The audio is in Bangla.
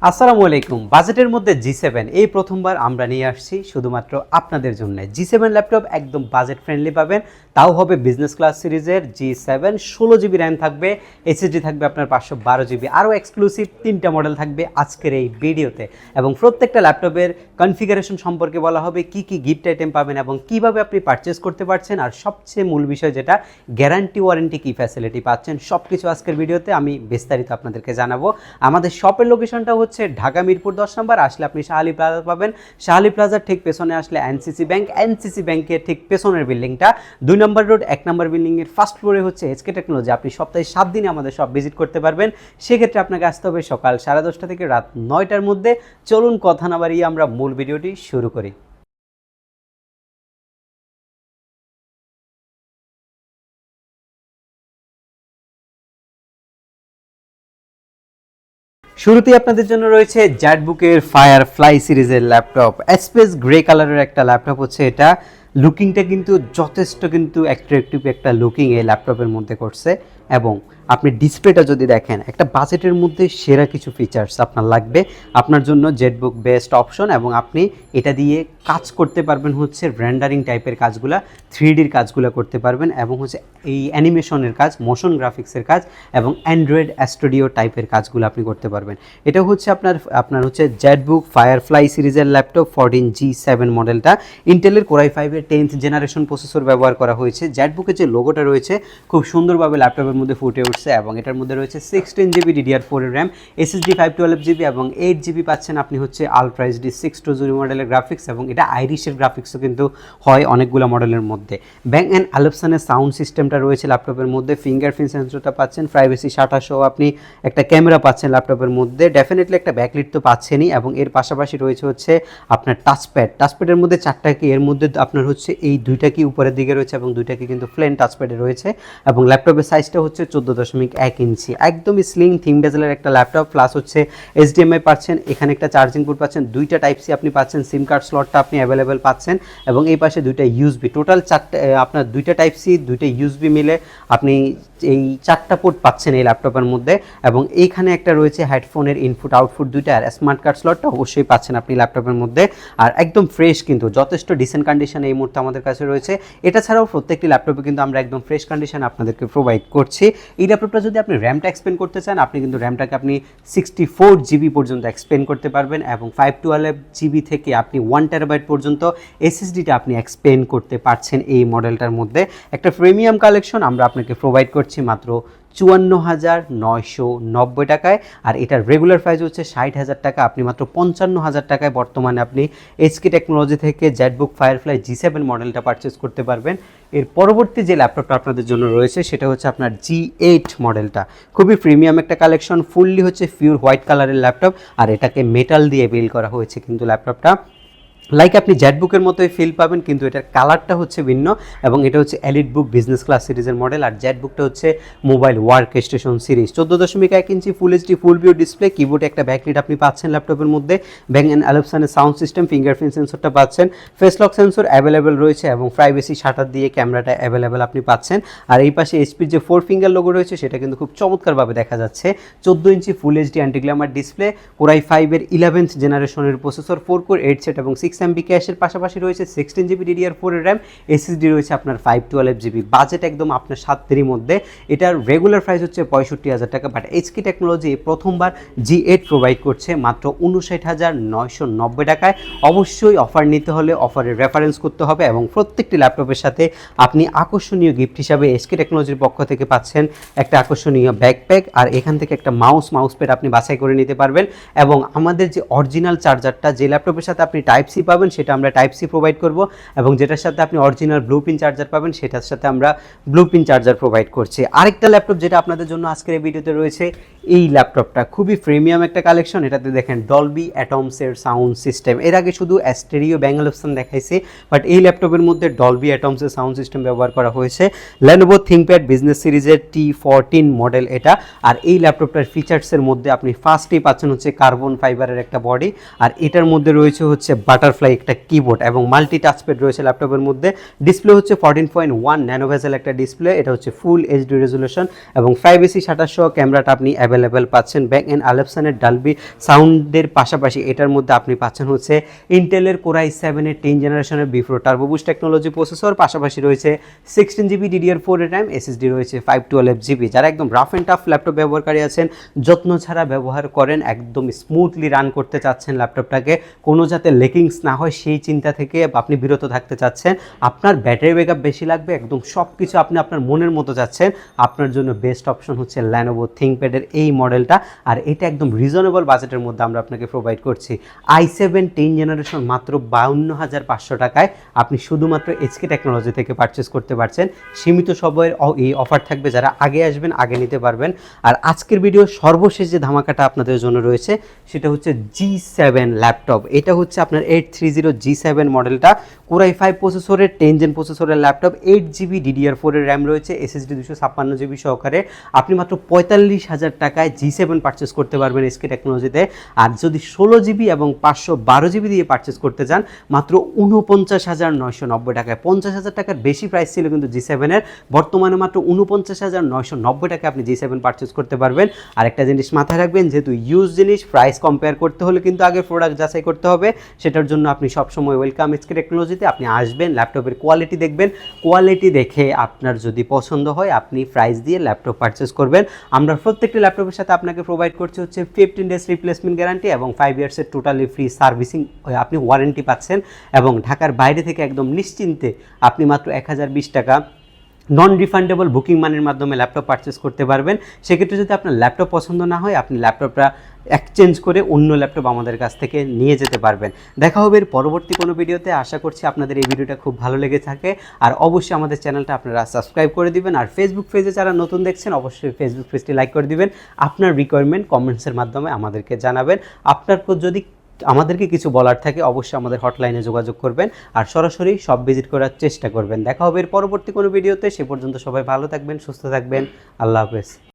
আসসালামু আলাইকুম। বাজেটের মধ্যে G7 এই প্রথমবার আমরা নিয়ে আসছি শুধুমাত্র আপনাদের জন্য। G7 ল্যাপটপ একদম বাজেট ফ্রেন্ডলি পাবেন, তাও হবে বিজনেস ক্লাস সিরিজের G7। 16GB র্যাম থাকবে, এসএসডি থাকবে আপনার 512GB, আরও এক্সক্লুসিভ 3টা মডেল থাকবে আজকের এই ভিডিওতে। এবং প্রত্যেকটা ল্যাপটপের কনফিগারেশন সম্পর্কে বলা হবে, কি কি গিফট আইটেম পাবেন এবং কিভাবে আপনি পারচেস করতে পারছেন, আর সবচেয়ে মূল বিষয় যেটা গ্যারান্টি ওয়ারেন্টি কি ফ্যাসিলিটি পাচ্ছেন, সব কিছু আজকের ভিডিওতে আমি বিস্তারিত আপনাদেরকে জানাবো। আমাদের শপের লোকেশনটা হচ্ছে ঢাকা মিরপুর 10 নম্বর। আসলে আপনি শাহালি প্লাজা পাবেন, শাহালি প্লাজার ঠিক পেছনে আসলে এনসিসি ব্যাংক, এনসিসি ব্যাংকের ঠিক পেছনের বিল্ডিংটা 2 নম্বর রোড 1 নম্বর বিল্ডিংয়ের ফার্স্ট ফ্লোরে হচ্ছে এসকে টেকনোলজি। আপনি সপ্তাহে 7 দিনে আমাদের সব ভিজিট করতে পারবেন। সেক্ষেত্রে আপনাকে আসতে হবে সকাল 10:30 থেকে রাত 9টার মধ্যে। চলুন কথা না বাড়িয়ে আমরা মূল ভিডিওটি শুরু করি। শুরুতেই আপনাদের জন্য রয়েছে জ্যাটবুকের ফায়ারফ্লাই সিরিজের ল্যাপটপ। স্পেস গ্রে কালারের একটা ল্যাপটপ হচ্ছে এটা। লুকিংটা কিন্তু যথেষ্ট অ্যাট্রাকটিভ একটা লুকিং এই ল্যাপটপের মধ্যে করছে। এবং আপনি ডিসপ্লেটা যদি দেখেন, একটা বাজেটের মধ্যে সেরা কিছু ফিচার্স আপনার লাগবে, আপনার জন্য জেটবুক বেস্ট অপশন। এবং আপনি এটা দিয়ে কাজ করতে পারবেন হচ্ছে রেন্ডারিং টাইপের কাজগুলা, 3Dর কাজগুলো করতে পারবেন, এবং হচ্ছে এই অ্যানিমেশনের কাজ, মোশন গ্রাফিক্সের কাজ এবং অ্যান্ড্রয়েড স্টুডিও টাইপের কাজগুলো আপনি করতে পারবেন। এটা হচ্ছে আপনার হচ্ছে জেটবুক ফায়ারফ্লাই সিরিজের ল্যাপটপ 14G7 মডেলটা। ইন্টেলের কোরাই 5-এর 10th জেনারেশন প্রসেসর ব্যবহার করা হয়েছে। জেটবুকের যে লোগোটা রয়েছে খুব সুন্দরভাবে ল্যাপটপের মধ্যে ফুটে উঠছে। এবং এটার মধ্যে রয়েছে 16GB DDR4 এর র্যাম, এসএসডি 512GB এবং 8GB পাচ্ছেন আপনি হচ্ছে আলট্রা এইচডি 620 মডেলের গ্রাফিক্স। এবং এটা আইরিশের গ্রাফিক্সও কিন্তু হয় অনেকগুলো মডেলের মধ্যে। ব্যাং অ্যান্ড অ্যালপসনের সাউন্ড সিস্টেমটা রয়েছে ল্যাপটপের মধ্যে। ফিঙ্গারপ্রিন্ট সেন্সরটা পাচ্ছেন, প্রাইভেসি শাটার সহ আপনি একটা ক্যামেরা পাচ্ছেন ল্যাপটপের মধ্যে। ডেফিনেটলি একটা ব্যাকলিট তো পাচ্ছেনই, এবং এর পাশাপাশি রয়েছে হচ্ছে আপনার টাচপ্যাডের মধ্যে 4টা কি, এর মধ্যে আপনার হচ্ছে এই 2টা কি উপরের দিকে রয়েছে এবং 2টা কি কিন্তু প্লেন টাচপ্যাডে রয়েছে। এবং ল্যাপটপের সাইজটা হচ্ছে 14.1 ইঞ্চি, একদমই স্লিম থিন বেজেলের একটা ল্যাপটপ। প্লাস হচ্ছে এইচডিএমআই পাচ্ছেন, এখানে একটা চার্জিং পোর্ট পাচ্ছেন, 2টা টাইপ সি আপনি পাচ্ছেন, সিম কার্ড স্লটটা আপনি অ্যাভেলেবেল পাচ্ছেন, এবং এই পাশে 2টা ইউএসবি। টোটাল 4টা আপনার 2টা টাইপ সি 2টা ইউএসবি মিলে আপনি এই 4টা পোর্ট পাচ্ছেন এই ল্যাপটপের মধ্যে। এবং এইখানে একটা রয়েছে হেডফোনের ইনপুট আউটপুট 2টা, আর স্মার্ট কার্ড স্লটটা অবশ্যই পাচ্ছেন আপনি ল্যাপটপের মধ্যে। আর একদম ফ্রেশ, কিন্তু যথেষ্ট ডিসেন্ট কন্ডিশনে এই মুহূর্তে আমাদের কাছে রয়েছে। এটা ছাড়াও প্রত্যেকটি ল্যাপটপে কিন্তু আমরা একদম ফ্রেশ কন্ডিশন আপনাদেরকে প্রোভাইড করছি। এই ল্যাপটপটা যদি আপনি র্যামটা এক্সপেন্ড করতে চান, আপনি কিন্তু র্যামটাকে আপনি 64GB পর্যন্ত এক্সপেন্ড করতে পারবেন, এবং 512GB থেকে আপনি 1TB পর্যন্ত এসএসডিটা আপনি এক্সপেন্ড করতে পারছেন এই মডেলটার মধ্যে। একটা প্রিমিয়াম কালেকশন আমরা আপনাকে প্রোভাইড করছি মাত্র 54,990 টাকায়। আর এটার রেগুলার প্রাইস হচ্ছে 60,000 টাকা। আপনি মাত্র 55,000 টাকায় বর্তমানে আপনি এসকে টেকনোলজি থেকে জেটবুক ফায়ারফ্লাই G7 মডেলটা পারচেস করতে পারবেন। এর পরবর্তী যে ল্যাপটপটা আপনাদের জন্য রয়েছে সেটা হচ্ছে আপনার G8 মডেলটা। খুবই প্রিমিয়াম একটা কালেকশন, ফুললি হচ্ছে পিওর হোয়াইট কালারের ল্যাপটপ, আর এটাকে মেটাল দিয়ে বিল্ড করা হয়েছে কিন্তু ল্যাপটপটা। লাইক আপনি জেটবুকের মতোই ফিল পাবেন, কিন্তু এটার কালারটা হচ্ছে ভিন্ন। এবং এটা হচ্ছে এলিট বুক বিজনেস ক্লাস সিরিজের মডেল, আর জেটবুকটা হচ্ছে mobile work station series. 14.1 inch full HD full view display, কিবোর্ডে একটা ব্যাকলিট আপনি পাচ্ছেন ল্যাপটপের মধ্যে। ব্যাং অ্যান্ড অ্যালপসনের সাউন্ড সিস্টেম, ফিঙ্গারপ্রিন্ট সেন্সরটা পাচ্ছেন, ফেস লক সেন্সর অ্যাভেলেবেল রয়েছে, এবং প্রাইভেসি শাটার দিয়ে ক্যামেরাটা অ্যাভেলেবেল আপনি পাচ্ছেন। আর এই পাশে এইচপির যে 4 ফিঙ্গার লোগো রয়েছে সেটা কিন্তু খুব চমৎকারভাবে দেখা যাচ্ছে। 14 inch full HD anti glare display, Core i 5-এর 11th জেনারেশনের প্রসেসর, 4 কোর 8 সেট এবং 6MB ক্যাশের পাশাপাশি রয়েছে 16GB DDR4 এর র্যাম, এসএসডি রয়েছে আপনার 512GB। বাজেট একদম আপনার 7-এর মধ্যে। এটার রেগুলার প্রাইস হচ্ছে 65,000 টাকা, বাট এইচকে টেকনোলজি প্রথমবার G8 প্রোভাইড করছে মাত্র 59,990 টাকায়। অবশ্যই অফার নিতে হলে অফারের রেফারেন্স করতে হবে, এবং প্রত্যেকটি ল্যাপটপের সাথে আপনি আকর্ষণীয় গিফট হিসাবে এসকে টেকনোলজির পক্ষ থেকে পাচ্ছেন একটা আকর্ষণীয় ব্যাকপ্যাক, আর এখান থেকে একটা মাউস প্যাড আপনি বাছাই করে নিতে পারবেন। এবং আমাদের যে অরিজিনাল চার্জারটা, যে ল্যাপটপের সাথে আপনি টাইপ সি পাবেন সেটা আমরা টাইপ সি প্রোভাইড করব, এবং যেটার সাথে আপনি অরিজিনাল ব্লুপিন চার্জার পাবেন সেটার সাথে আমরা ব্লুপিন চার্জার প্রোভাইড করছি। আরেকটা ল্যাপটপ যেটা আপনাদের জন্য আজকের এই ভিডিওতে রয়েছে, এই ল্যাপটপটা খুবই প্রিমিয়াম একটা কালেকশন। এটাতে দেখেন ডলবি অ্যাটমসের সাউন্ড সিস্টেম। এর আগে শুধু স্টেরিও ব্যাঙ্গল অপশন দেখাইছে, বাট এই ল্যাপটপের মধ্যে ডলবি অ্যাটমসের সাউন্ড সিস্টেম ব্যবহার করা হয়েছে। লেনোভো থিংকপ্যাড বিজনেস সিরিজের T14 মডেল এটা। আর এই ল্যাপটপটার ফিচার্সের মধ্যে আপনি ফার্স্টেই পাচ্ছেন হচ্ছে কার্বন ফাইবারের একটা বডি, আর এটার মধ্যে রয়েছে হচ্ছে বাটারফ্লাই বাটারফ্লাই একটা কিবোর্ড এবং মাল্টি টাচপ্যাড রয়েছে ল্যাপটপের মধ্যে। ডিসপ্লে হচ্ছে 14.1 ন্যানোভেজেল একটা ডিসপ্লে, এটা হচ্ছে ফুল এইচডি রেজুলেশন এবং 5AC শাটার সহ ক্যামেরাটা আপনি অ্যাভেলেবেল পাচ্ছেন। ব্যাক এন্ড আলেপসনের ডালবি সাউন্ডের পাশাপাশি এটার মধ্যে আপনি পাচ্ছেন হচ্ছে ইন্টেলের কোরাই 7-এর 10 জেনারেশনের B4 turbo boost technology processor, পাশাপাশি রয়েছে 16GB DDR4 এর র্যাম, SSD রয়েছে 512GB। যারা একদম রাফ অ্যান্ড টাফ ল্যাপটপ ব্যবহারকারী আছেন, যত্ন ছাড়া ব্যবহার করেন, একদম স্মুথলি রান করতে চাচ্ছেন ল্যাপটপটাকে, কোনো যাতে লেকিংস না হয় সেই চিন্তা থেকে আপনি বিরত থাকতে চাচ্ছেন, আপনার ব্যাটারি ব্যাকআপ বেশি লাগবে, একদম সব কিছু আপনি আপনার মনের মতো চাচ্ছেন, আপনার জন্য বেস্ট অপশন হচ্ছে Lenovo ThinkPad-এর এই মডেলটা। আর এটা একদম রিজনেবল বাজেটের মধ্যে আমরা আপনাকে প্রোভাইড করছি। i7 10 জেনারেশন মাত্র 52,500 টাকায় আপনি শুধুমাত্র HK টেকনোলজি থেকে পারচেস করতে পারছেন। সীমিত সময়ের এই অফার থাকবে, যারা আগে আসবেন আগে নিতে পারবেন। আর আজকের ভিডিও সর্বশেষ যে ধামাকাটা আপনাদের জন্য রয়েছে সেটা হচ্ছে G7 ল্যাপটপ। এটা হচ্ছে আপনার 830 G7 মডেলটা, কোরাই 5 প্রসেসরের 10 জেন প্রসেসরের ল্যাপটপ, 8GB DDR4 এর র্যাম রয়েছে, SSD 256GB সহকারে। আপনি মাত্র 45,000 টাকায় G7 পারচেস করতে পারবেন SK টেকনোলজিতে। আর যদি 16GB এবং 512GB দিয়ে পারচেস করতে চান মাত্র 49,990 টাকায়। 50,000 টাকার বেশি প্রাইস ছিল কিন্তু G7-এর, বর্তমানে মাত্র 49,990 টাকায় আপনি G7 পারচেস করতে পারবেন। আর একটা জিনিস মাথায় রাখবেন, যেহেতু ইউজ জিনিস, প্রাইস কম্পেয়ার করতে হলে কিন্তু আগে প্রোডাক্ট যাচাই করতে হবে। সেটার জন্য আপনি সবসময় ওয়েলকাম SK টেকনোলজিতে। আপনি আসবেন, ল্যাপটপের কোয়ালিটি দেখবেন, কোয়ালিটি দেখে আপনার যদি পছন্দ হয় আপনি প্রাইস দিয়ে ল্যাপটপ পারচেস করবেন। আমরা প্রত্যেকটি ল্যাপটপের সাথে আপনাকে প্রোভাইড করছি হচ্ছে 15 ডেজ রিপ্লেসমেন্ট গ্যারান্টি এবং 5 ইয়ার্সের টোটালি ফ্রি সার্ভিসিং আপনি ওয়ারেন্টি পাচ্ছেন। এবং ঢাকার বাইরে থেকে একদম নিশ্চিন্তে আপনি মাত্র 1020 টাকা নন রিফান্ডেবল বুকিং মানির মাধ্যমে ল্যাপটপ পারচেস করতে পারবেন। সেক্ষেত্রে যদি আপনার ল্যাপটপ পছন্দ না হয় আপনি ল্যাপটপটা এক্সচেঞ্জ করে অন্য ল্যাপটপ আমাদের কাছ থেকে নিয়ে যেতে পারবেন। দেখা হবে এর পরবর্তী কোনো ভিডিওতে। আশা করছি আপনাদের এই ভিডিওটা খুব ভালো লেগে থাকে। আর অবশ্যই আমাদের চ্যানেলটা আপনারা সাবস্ক্রাইব করে দিবেন। আর ফেসবুক পেজে যারা নতুন দেখছেন অবশ্যই ফেসবুক পেজটি লাইক করে দিবেন। আপনার রিকোয়ারমেন্ট কমেন্টসের মাধ্যমে আমাদেরকে জানাবেন। আপনার যদি আমাদেরকে কিছু বলার থাকে অবশ্যই আমাদের হটলাইনে যোগাযোগ করবেন আর সরাসরি সব ভিজিট করার চেষ্টা করবেন। দেখা হবে এর পরবর্তী কোনো ভিডিওতে। সে পর্যন্ত সবাই ভালো থাকবেন, সুস্থ থাকবেন। আল্লাহ হাফেজ।